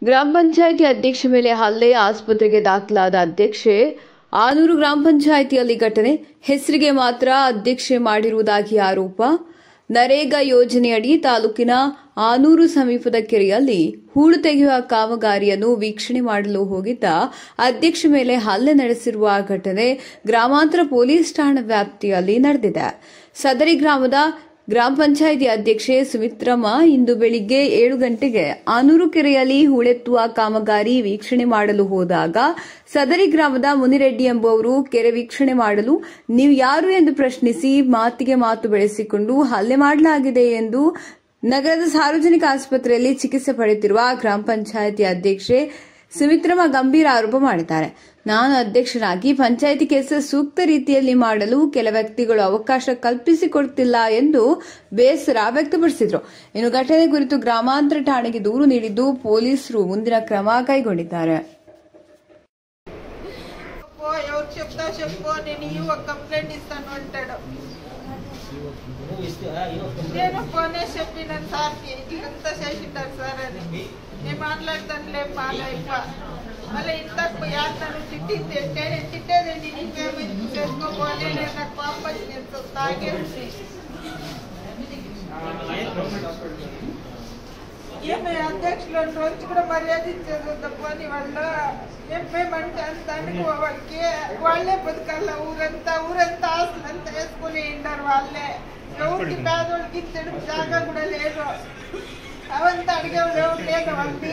ಗ್ರಾಮ ಪಂಚಾಯಿತಿ ಅಧ್ಯಕ್ಷೆ ಮೇಲೆ ಹಲ್ಲೆ, ಆಸ್ಪತ್ರೆಗೆ ದಾಖಲಾದ ಅಧ್ಯಕ್ಷೆ. ಆನೂರು ಗ್ರಾಮ ಪಂಚಾಯಿತಿಯಲ್ಲಿ ಘಟನೆ. ಹೆಸರಿಗೆ ಮಾತ್ರ ಅಧ್ಯಕ್ಷೆ ಮಾಡಿರುವುದಾಗಿ ಆರೋಪ. ನರೇಗಾ ಯೋಜನೆಯಡಿ ತಾಲೂಕಿನ ಆನೂರು ಸಮೀಪದ ಕೆರೆಯಲ್ಲಿ ಹೂಳು ತೆಗೆಯುವ ಕಾಮಗಾರಿಯನ್ನು ವೀಕ್ಷಣೆ ಮಾಡಲು ಹೋಗಿದ್ದ ಅಧ್ಯಕ್ಷೆ ಮೇಲೆ ಹಲ್ಲೆ ನಡೆಸಿರುವ ಘಟನೆ ಗ್ರಾಮಾಂತರ ಪೊಲೀಸ್ ಠಾಣಾ ವ್ಯಾಪ್ತಿಯಲ್ಲಿ ನಡೆದಿದೆ. ಸದರಿ ಗ್ರಾಮದ ಗ್ರಾಮ ಪಂಚಾಯಿತಿ ಅಧ್ಯಕ್ಷೆ ಸುಮಿತ್ರಮ್ಮ ಇಂದು ಬೆಳಿಗ್ಗೆ 7 ಗಂಟೆಗೆ ಆನೂರು ಕೆರೆಯಲ್ಲಿ ಹೂಳೆತ್ತುವ ಕಾಮಗಾರಿ ವೀಕ್ಷಣೆ ಮಾಡಲು ಹೋದಾಗ ಸದರಿ ಗ್ರಾಮದ ಮುನಿರೆಡ್ಡಿ ಎಂಬುವರು ಕೆರೆ ವೀಕ್ಷಣೆ ಮಾಡಲು ನೀವು ಯಾರು ಎಂದು ಪ್ರಶ್ನಿಸಿ ಮಾತಿಗೆ ಮಾತು ಬೆಳೆಸಿಕೊಂಡು ಹಲ್ಲೆ ಮಾಡಲಾಗಿದೆ ಎಂದು ನಗರದ ಸಾರ್ವಜನಿಕ ಆಸ್ಪತ್ರೆಯಲ್ಲಿ ಚಿಕಿತ್ಸೆ ಪಡೆಯುತ್ತಿರುವ ಗ್ರಾಮ ಪಂಚಾಯಿತಿ ಅಧ್ಯಕ್ಷೆ ಸುಮಿತ್ರಮ್ಮ ಗಂಭೀರ ಆರೋಪ ಮಾಡಿದ್ದಾರೆ. ನಾನು ಅಧ್ಯಕ್ಷರಾಗಿ ಪಂಚಾಯಿತಿ ಕೆಲಸ ಸೂಕ್ತ ರೀತಿಯಲ್ಲಿ ಮಾಡಲು ಕೆಲ ವ್ಯಕ್ತಿಗಳು ಅವಕಾಶ ಕಲ್ಪಿಸಿಕೊಡುತ್ತಿಲ್ಲ ಎಂದು ಬೇಸರ ವ್ಯಕ್ತಪಡಿಸಿದರು. ಇನ್ನು ಘಟನೆ ಕುರಿತು ಗ್ರಾಮಾಂತರ ಠಾಣೆಗೆ ದೂರು ನೀಡಿದ್ದು ಪೊಲೀಸರು ಮುಂದಿನ ಕ್ರಮ ಕೈಗೊಂಡಿದ್ದಾರೆ. నేను ఫోనే చెప్పినాను సార్కి ఇట్లంతా చేసింటారు సార్ అని. నేను మాట్లాడతానులే బాగా మళ్ళీ ఇంతకు యాడ్ నన్ను తిట్టింది. నేను తిట్టేదండి, ఇంకేమి చేసుకోపోలే, నేను నాకు పాపచ్చి నేను తాగేసి ఏమి అధ్యక్షులు రోజు కూడా మర్యాద ఇచ్చేది తప్పని వాళ్ళు ఏమేమంటే అంతానికి వాళ్ళకి వాళ్ళే బతకాల. ఊరంతా ఆస్తులంతా వేసుకుని ఉంటారు వాళ్ళే. ఎవరికి పేదోళ్ళకి ఇచ్చడం జాగా కూడా లేదు. అవంతా అడిగేవాళ్ళు ఎవరు లేదు వాళ్ళకి.